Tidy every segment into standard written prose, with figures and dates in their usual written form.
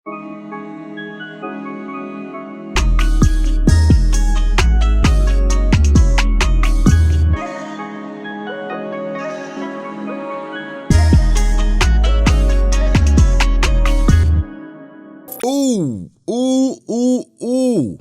Ooh.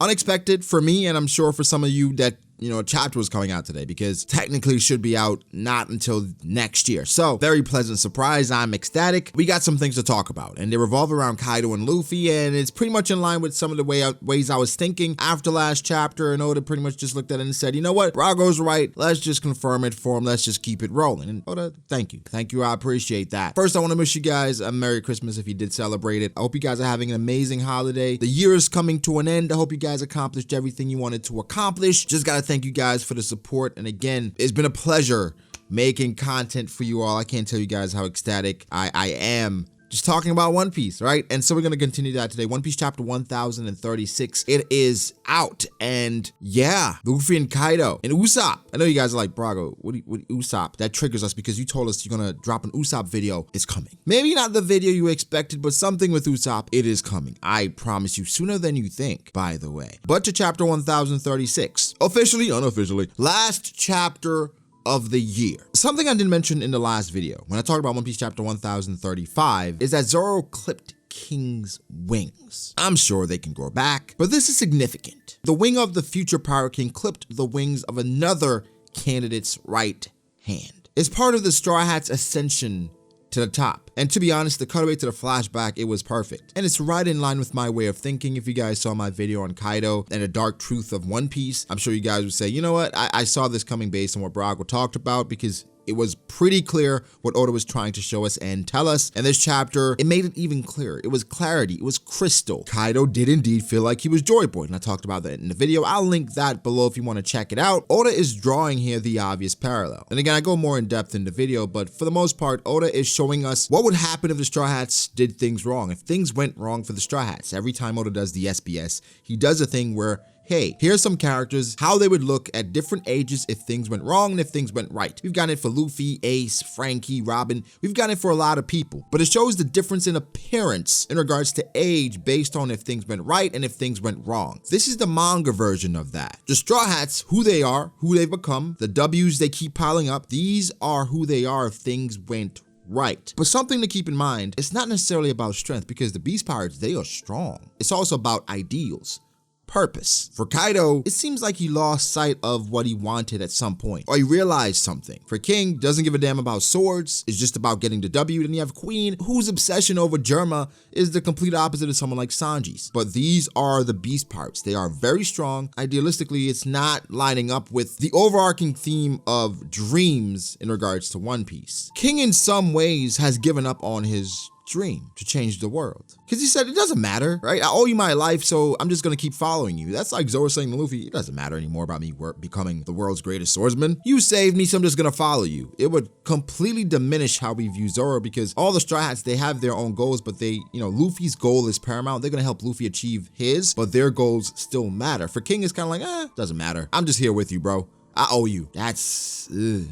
Unexpected for me, and I'm sure for some of you that, a chapter was coming out today, because technically it should be out not until next year. So very pleasant surprise. I'm ecstatic. We got some things to talk about, and they revolve around Kaido and Luffy, and it's pretty much in line with some of the ways I was thinking after last chapter. And Oda pretty much just looked at it and said, you know what, Rago's right. Let's just confirm it for him. Let's just keep it rolling. And Oda, thank you. I appreciate that. First, I want to wish you guys a Merry Christmas if you did celebrate it. I hope you guys are having an amazing holiday. The year is coming to an end. I hope you guys accomplished everything you wanted to accomplish. Just gotta thank you guys for the support, and again, it's been a pleasure making content for you all. I can't tell you guys how ecstatic I am just talking about One Piece, right? And so we're gonna continue that today. One Piece chapter 1036, it is out, and yeah, Luffy and Kaido and Usopp. I know you guys are like, Brago, what Usopp? That triggers us because you told us you're gonna drop an Usopp video. It's coming. Maybe not the video you expected, but something with Usopp, it is coming. I promise you, sooner than you think, by the way. But to chapter 1036, officially, unofficially, last chapter of the year. Something I didn't mention in the last video when I talked about One Piece chapter 1035 is that Zoro clipped King's wings. I'm sure they can grow back, but this is significant. The wing of the future Pirate King clipped the wings of another candidate's right hand. It's part of the Straw Hat's ascension to the top. And to be honest, the cutaway to the flashback, it was perfect. And it's right in line with my way of thinking. If you guys saw my video on Kaido and the dark truth of One Piece, I'm sure you guys would say, you know what, I saw this coming based on what Brago talked about, because it was pretty clear what Oda was trying to show us and tell us. And this chapter, it made it even clearer. It was clarity. It was crystal. Kaido did indeed feel like he was Joy Boy, and I talked about that in the video. I'll link that below if you want to check it out. Oda is drawing here the obvious parallel. And again, I go more in depth in the video, but for the most part, Oda is showing us what would happen if the Straw Hats did things wrong, if things went wrong for the Straw Hats. Every time Oda does the SBS, he does a thing where, hey, here's some characters, how they would look at different ages if things went wrong and if things went right. We've gotten it for Luffy, Ace, Frankie, Robin. We've gotten it for a lot of people, but it shows the difference in appearance in regards to age based on if things went right and if things went wrong. This is the manga version of that. The Straw Hats, who they are, who they've become, the W's they keep piling up, these are who they are if things went right. But something to keep in mind, it's not necessarily about strength, because the Beast Pirates, they are strong. It's also about ideals. Purpose. For Kaido, it seems like he lost sight of what he wanted at some point, or he realized something. For King, doesn't give a damn about swords, it's just about getting the W. Then you have Queen, whose obsession over Germa is the complete opposite of someone like Sanji's. But these are the Beast Pirates. They are very strong. Idealistically, it's not lining up with the overarching theme of dreams in regards to One Piece. King in some ways has given up on his dream to change the world, because he said, it doesn't matter, right? I owe you my life, so I'm just gonna keep following you. That's like Zoro saying to Luffy, it doesn't matter anymore about me becoming the world's greatest swordsman. You saved me, so I'm just gonna follow you. It would completely diminish how we view Zoro, because all the Straw Hats, they have their own goals, but they, Luffy's goal is paramount. They're gonna help Luffy achieve his, but their goals still matter. For King, it's kind of like, doesn't matter. I'm just here with you, bro. I owe you. That's,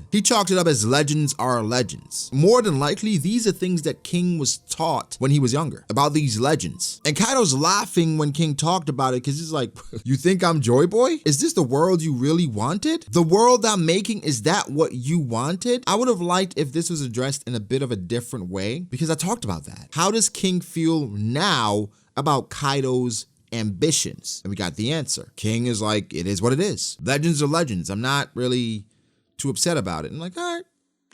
He chalked it up as legends are legends. More than likely, these are things that King was taught when he was younger, about these legends. And Kaido's laughing when King talked about it, because he's like, you think I'm Joy Boy? Is this the world you really wanted? The world I'm making, is that what you wanted? I would have liked if this was addressed in a bit of a different way, because I talked about that. How does King feel now about Kaido's ambitions? And we got the answer. King is like, it is what it is. Legends are legends. I'm not really too upset about it. And like, all right,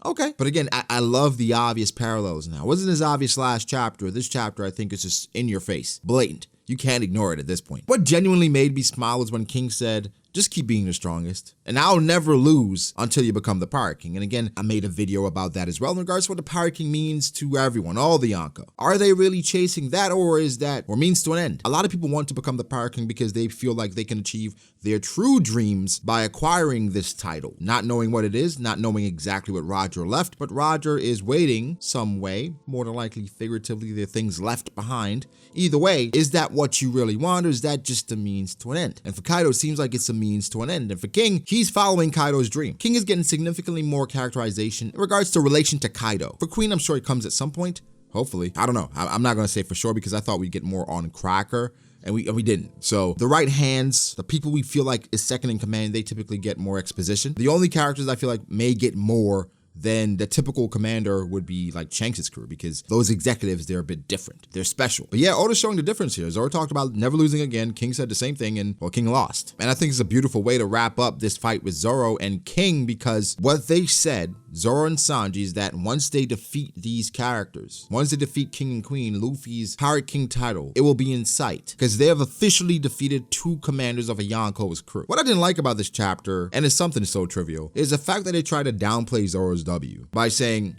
okay. But again, I love the obvious parallels now. It wasn't as obvious last chapter. This chapter, I think, is just in your face, blatant. You can't ignore it at this point. What genuinely made me smile was when King said, just keep being the strongest, and I'll never lose until you become the Pirate King. And again, I made a video about that as well in regards to what the Pirate King means to everyone, all the Yonko. Are they really chasing that, or is that, or means to an end? A lot of people want to become the Pirate King because they feel like they can achieve their true dreams by acquiring this title, not knowing what it is, not knowing exactly what Roger left, but Roger is waiting some way, more than likely figuratively, there are things left behind. Either way, is that what you really want, or is that just a means to an end? And for Kaido, it seems like it's a means to an end. And for King, he's following Kaido's dream. King is getting significantly more characterization in regards to relation to Kaido. For Queen, I'm sure it comes at some point, hopefully. I don't know. I'm not gonna say for sure because I thought we'd get more on Cracker. And we didn't. So the right hands, the people we feel like is second in command, they typically get more exposition. The only characters I feel like may get more than the typical commander would be like Shanks' crew, because those executives, they're a bit different. They're special. But yeah, Oda's showing the difference here. Zoro talked about never losing again. King said the same thing, and well, King lost. And I think it's a beautiful way to wrap up this fight with Zoro and King, because what they said, Zoro and Sanji, is that once they defeat these characters, once they defeat King and Queen, Luffy's Pirate King title, it will be in sight, because they have officially defeated 2 commanders of a Yonko's crew. What I didn't like about this chapter, and it's something so trivial, is the fact that they tried to downplay Zoro's W by saying,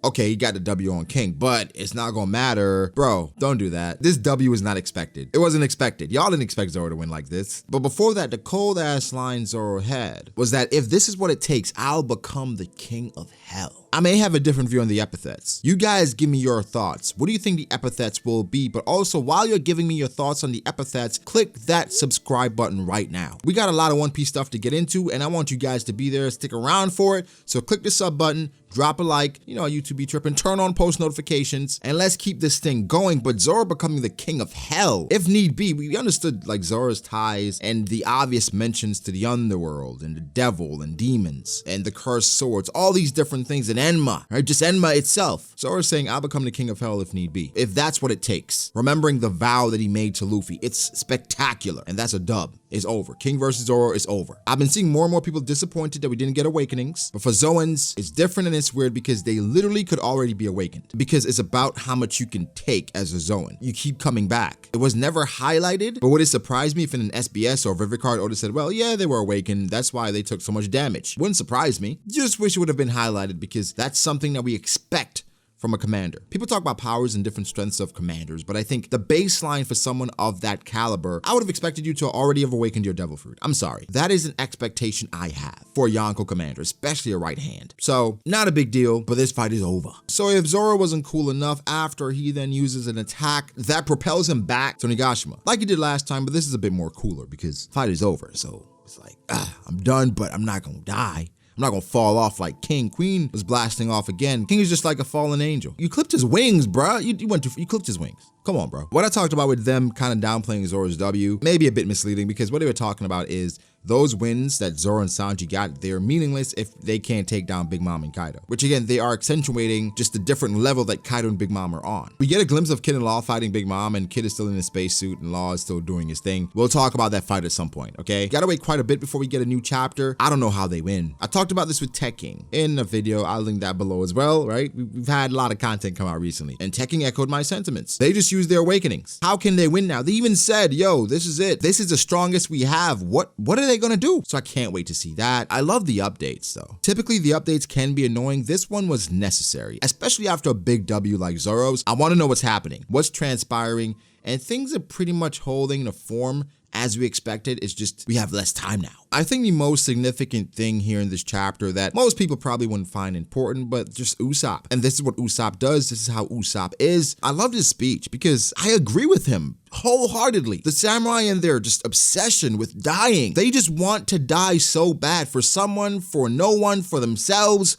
okay, he got the W on King, but it's not gonna matter. Bro, don't do that. This W was not expected. It wasn't expected. Y'all didn't expect Zoro to win like this. But before that, the cold ass line Zoro had was that if this is what it takes, I'll become the king of hell. I may have a different view on the epithets. You guys give me your thoughts. What do you think the epithets will be? But also, while you're giving me your thoughts on the epithets, click that subscribe button right now. We got a lot of One Piece stuff to get into, and I want you guys to be there, stick around for it. So click the sub button, drop a like, you know, YouTube be tripping, turn on post notifications, and let's keep this thing going. But Zoro becoming the king of hell, if need be. We understood like Zoro's ties and the obvious mentions to the underworld and the devil and demons and the cursed swords, all these different things, and Enma, right? Just Enma itself. Zoro's saying, I'll become the king of hell if need be. If that's what it takes. Remembering the vow that he made to Luffy, it's spectacular, and that's a dub. It's over. King versus Zoro is over. I've been seeing more and more people disappointed that we didn't get awakenings, but for Zoans, it's different and it's weird because they literally could already be awakened, because it's about how much you can take as a Zoan. You keep coming back. It was never highlighted, but would it surprise me if in an SBS or Vivid Card Oda said, well, yeah, they were awakened, that's why they took so much damage? Wouldn't surprise me. Just wish it would have been highlighted, because that's something that we expect from a commander. People talk about powers and different strengths of commanders, but I think the baseline for someone of that caliber, I would have expected you to already have awakened your devil fruit. I'm sorry. That is an expectation I have for a Yonko commander, especially a right hand. So not a big deal, but this fight is over. So if Zoro wasn't cool enough after he then uses an attack that propels him back to Nagashima, like he did last time, but this is a bit more cooler because fight is over. So it's like, I'm done, but I'm not gonna die. I'm not gonna fall off like King. Queen was blasting off again. King is just like a fallen angel. You clipped his wings, bruh. You clipped his wings. Come on, bro. What I talked about with them kind of downplaying Zoro's W may be a bit misleading, because what they were talking about is those wins that Zoro and Sanji got, they're meaningless if they can't take down Big Mom and Kaido, which again, they are accentuating just the different level that Kaido and Big Mom are on. We get a glimpse of Kid and Law fighting Big Mom, and Kid is still in his spacesuit and Law is still doing his thing. We'll talk about that fight at some point, okay? Gotta wait quite a bit before we get a new chapter. I don't know how they win. I talked about this with Tech King in a video. I'll link that below as well, right? We've had a lot of content come out recently, and Tech King echoed my sentiments. They just used their awakenings. How can they win now? They even said, yo, this is it. This is the strongest we have. What are they gonna do? So I can't wait to see that. I love the updates though. Typically the updates can be annoying. This one was necessary, especially after a big W like Zoro's. I wanna know what's happening, what's transpiring, and things are pretty much holding the form as we expected. It's just we have less time now. I think the most significant thing here in this chapter that most people probably wouldn't find important, but just Usopp. And this is what Usopp does. This is how Usopp is. I loved his speech because I agree with him wholeheartedly. The samurai and their just obsession with dying. They just want to die so bad for someone, for no one, for themselves.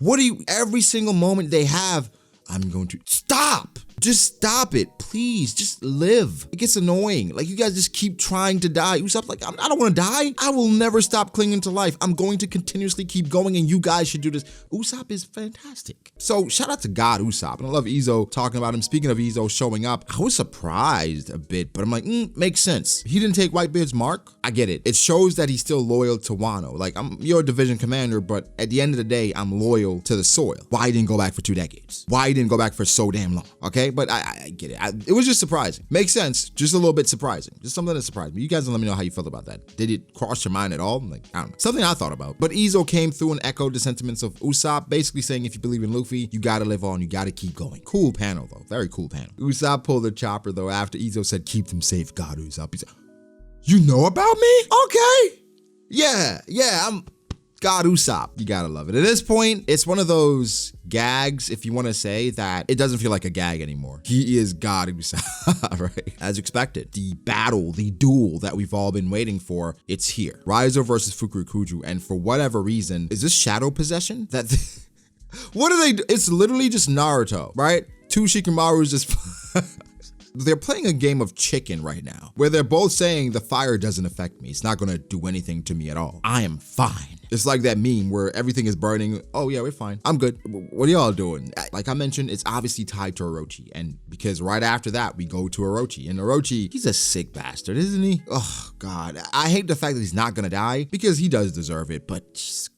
Every single moment they have, I'm going to stop. Just stop it, please. Just live. It gets annoying. Like, you guys just keep trying to die. Usopp's like, I don't want to die. I will never stop clinging to life. I'm going to continuously keep going, and you guys should do this. Usopp is fantastic. So shout out to God Usopp. And I love Izo talking about him. Speaking of Izo showing up, I was surprised a bit, but I'm like, makes sense. He didn't take Whitebeard's mark. I get it. It shows that he's still loyal to Wano. Like, I'm your division commander, but at the end of the day, I'm loyal to the soil. Why he didn't go back for 2 decades? Why he didn't go back for so damn long? Okay, but I get it. It was just surprising. Makes sense. Just a little bit surprising. Just something that surprised me. You guys let me know how you felt about that. Did it cross your mind at all? Like, I don't know. Something I thought about. But Izo came through and echoed the sentiments of Usopp, basically saying if you believe in Luffy, you gotta live on. You gotta keep going. Cool panel though. Very cool panel. Usopp pulled the chopper though after Izo said, keep them safe, God Usopp. He said, you know about me? Okay. Yeah, I'm God Usopp. You gotta love it. At this point, it's one of those gags, if you want to say, that it doesn't feel like a gag anymore. He is God Usopp, right? As expected. The battle, the duel that we've all been waiting for, it's here. Raizo versus Fukurokuju, and for whatever reason, is this shadow possession? What do they do? It's literally just Naruto, right? Two Shikamaru's just... They're playing a game of chicken right now, where they're both saying the fire doesn't affect me. It's not gonna do anything to me at all. I am fine. It's like that meme where everything is burning. Oh yeah, we're fine. I'm good. What are y'all doing? Like I mentioned, it's obviously tied to Orochi. And because right after that, we go to Orochi. And Orochi, he's a sick bastard, isn't he? Oh God. I hate the fact that he's not gonna die because he does deserve it, but just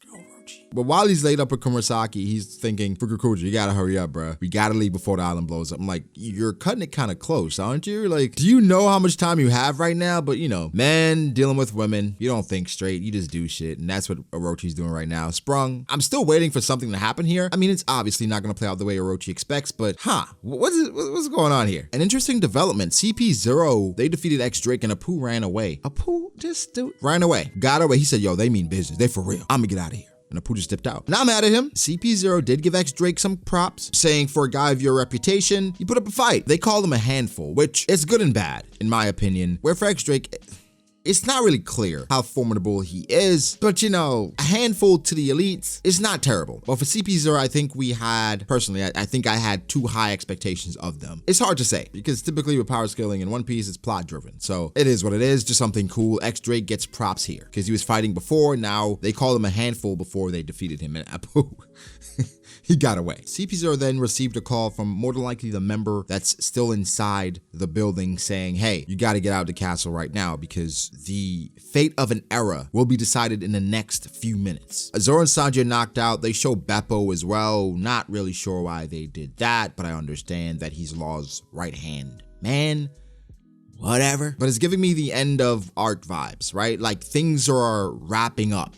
but while he's laid up with Kurosaki, he's thinking, Fukukuji, you gotta hurry up, bro. We gotta leave before the island blows up. I'm like, you're cutting it kind of close, aren't you? Like, do you know how much time you have right now? But you know, men dealing with women, you don't think straight, you just do shit. And that's what Orochi's doing right now. Sprung. I'm still waiting for something to happen here. I mean, it's obviously not gonna play out the way Orochi expects, but what's going on here? An interesting development. CP0, they defeated X Drake and Apu ran away. Apu, this dude ran away. Got away. He said, yo, they mean business. They for real. I'm gonna get out of here. And Apu just dipped out. Now I'm mad at him. CP0 did give X Drake some props, saying for a guy of your reputation, you put up a fight. They called him a handful, which is good and bad, in my opinion. Where for X Drake, it's not really clear how formidable he is, but you know, a handful to the elites is not terrible. But for CP0, I think we had, personally, I think I had too high expectations of them. It's hard to say, because typically with power scaling in One Piece, it's plot driven. So it is what it is, just something cool. X Drake gets props here, because he was fighting before, now they call him a handful before they defeated him, and Apu, he got away. CP0 then received a call from more than likely the member that's still inside the building saying, hey, you gotta get out of the castle right now because the fate of an era will be decided in the next few minutes. Zoro and Sanji are knocked out. They show Beppo as well. Not really sure why they did that, but I understand that he's Law's right hand man. Whatever. But it's giving me the end of arc vibes, right? Like things are wrapping up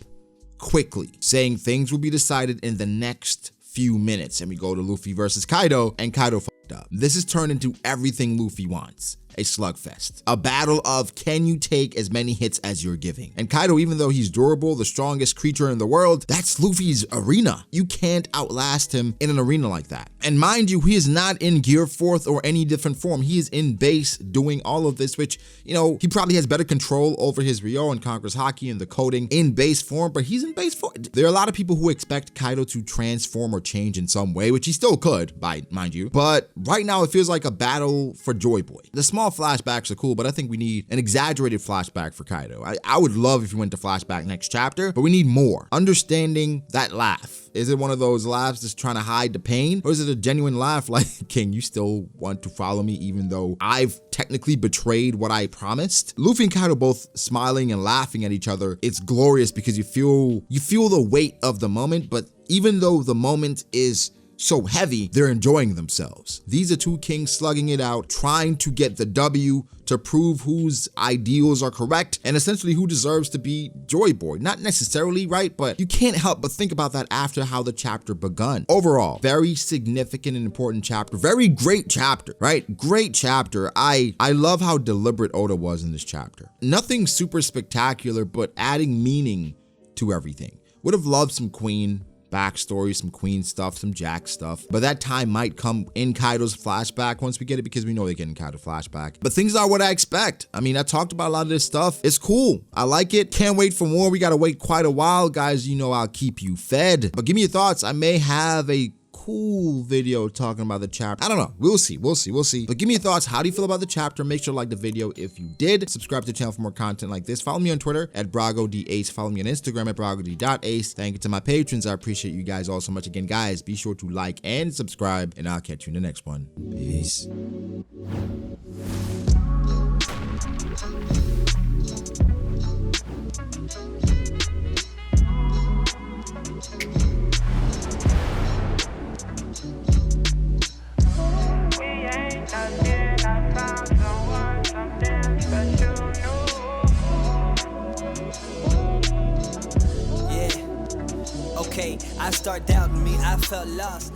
quickly, saying things will be decided in the next few minutes. And we go to Luffy versus Kaido, and Kaido fucked up. This has turned into everything Luffy wants. A slugfest. A battle of can you take as many hits as you're giving. And Kaido, even though he's durable, the strongest creature in the world, that's Luffy's arena. You can't outlast him in an arena like that. And mind you, he is not in Gear 4th or any different form. He is in base doing all of this, which, you know, he probably has better control over his Ryo and conquers Haki and the coding in base form, but he's in base form. There are a lot of people who expect Kaido to transform or change in some way, which he still could, mind you. But right now it feels like a battle for Joy Boy. The small flashbacks are cool, but I think we need an exaggerated flashback for Kaido. I would love if we went to flashback next chapter, but we need more. Understanding that laugh. Is it one of those laughs just trying to hide the pain? Or is it a genuine laugh like, King, you still want to follow me even though I've technically betrayed what I promised? Luffy and Kaido both smiling and laughing at each other. It's glorious because you feel the weight of the moment, but even though the moment is so heavy, they're enjoying themselves. These are two kings slugging it out, trying to get the W to prove whose ideals are correct and essentially who deserves to be Joy Boy. Not necessarily, right? But you can't help but think about that after how the chapter begun. Overall, very significant and important chapter. Very great chapter, right? Great chapter. I love how deliberate Oda was in this chapter. Nothing super spectacular, but adding meaning to everything. Would have loved some Queen backstory, some Queen stuff, some Jack stuff, but that time might come in Kaido's flashback once we get it, because we know they get in Kaido flashback. But things are what I expect. I mean, I talked about a lot of this stuff. It's cool. I like it. Can't wait for more. We gotta wait quite a while, guys. You know I'll keep you fed. But give me your thoughts. I may have a cool video talking about the chapter. I don't know. We'll see. But give me your thoughts. How do you feel about the chapter? Make sure to like the video if you did. Subscribe to the channel for more content like this. Follow me on Twitter at BragoDAce. Follow me on Instagram at BragoD.Ace. Thank you to my patrons. I appreciate you guys all so much. Again, guys, be sure to like and subscribe, and I'll catch you in the next one. Peace. I start doubting me, I felt lost.